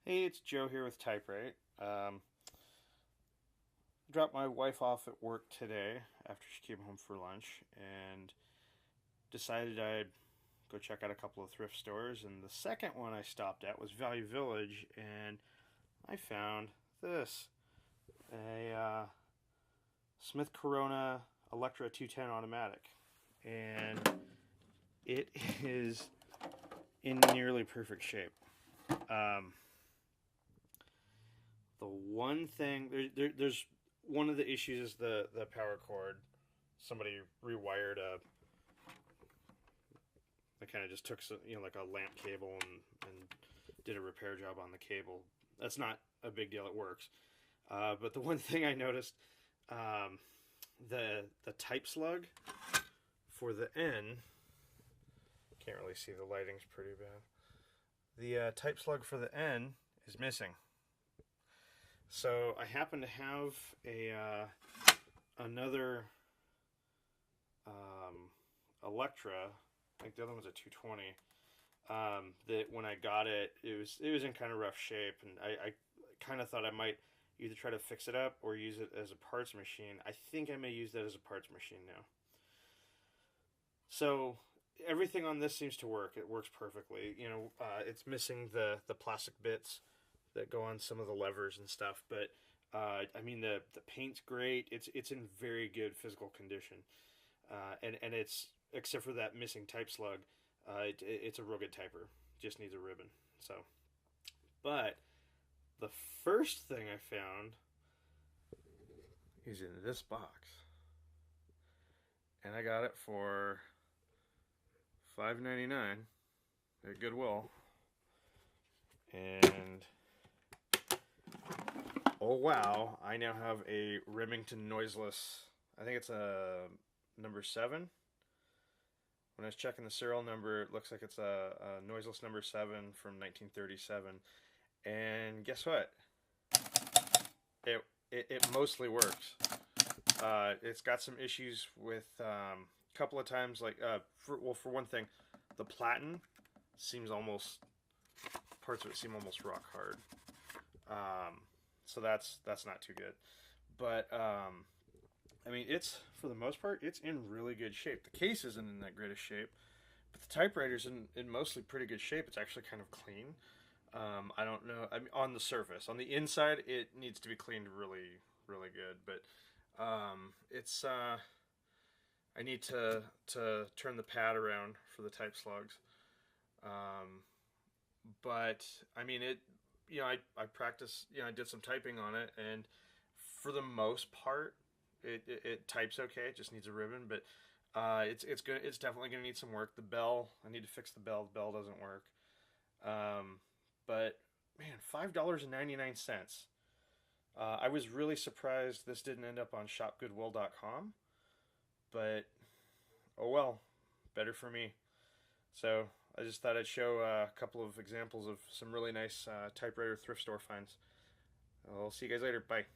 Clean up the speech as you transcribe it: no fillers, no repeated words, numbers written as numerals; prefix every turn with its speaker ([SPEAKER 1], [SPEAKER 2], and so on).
[SPEAKER 1] Hey, it's Joe here with Typewriter. Dropped my wife off at work today after she came home for lunch and decided I'd go check out a couple of thrift stores. And the second one I stopped at was Value Village, and I found this a Smith Corona Electra 210 automatic. And it is in nearly perfect shape. Um, The one thing there's one of the issues is the power cord. Somebody rewired a. I kind of just took some, like a lamp cable and did a repair job on the cable. That's not a big deal. It works. But the one thing I noticed, um, the type slug for the N. Can't really see, the lighting's pretty bad. The type slug for the N is missing. So I happen to have another Electra. I think the other one's a 220. That when I got it, it was in kind of rough shape, and I kind of thought I might either try to fix it up or use it as a parts machine. I think I may use that as a parts machine now. So everything on this seems to work. It works perfectly. It's missing the plastic bits that go on some of the levers and stuff. But I mean, the paint's great. It's in very good physical condition, and it's, except for that missing type slug, it's a real good typer. Just needs a ribbon. So, but the first thing I found is in this box, and I got it for $5.99 at Goodwill, and oh wow, I now have a Remington noiseless. I think it's a number 7. When I was checking the serial number, it looks like it's a noiseless number 7 from 1937. And guess what? It mostly works. It's got some issues with a couple of times, like for one thing, the platen seems almost, parts of it seem almost rock hard. So that's not too good. But I mean, it's, for the most part, it's in really good shape. The case isn't in that greatest shape, but the typewriter's in mostly pretty good shape. It's actually kind of clean. I don't know. I mean, on the surface, on the inside, it needs to be cleaned really, really good. But it's I need to turn the pad around for the type slugs. But I mean, I practiced. I did some typing on it, and for the most part, it types okay. It just needs a ribbon, but it's definitely gonna need some work. The bell, I need to fix the bell. The bell doesn't work. But man, $5.99. I was really surprised this didn't end up on shopgoodwill.com, but oh well, better for me. So I just thought I'd show a couple of examples of some really nice typewriter thrift store finds. I'll see you guys later. Bye.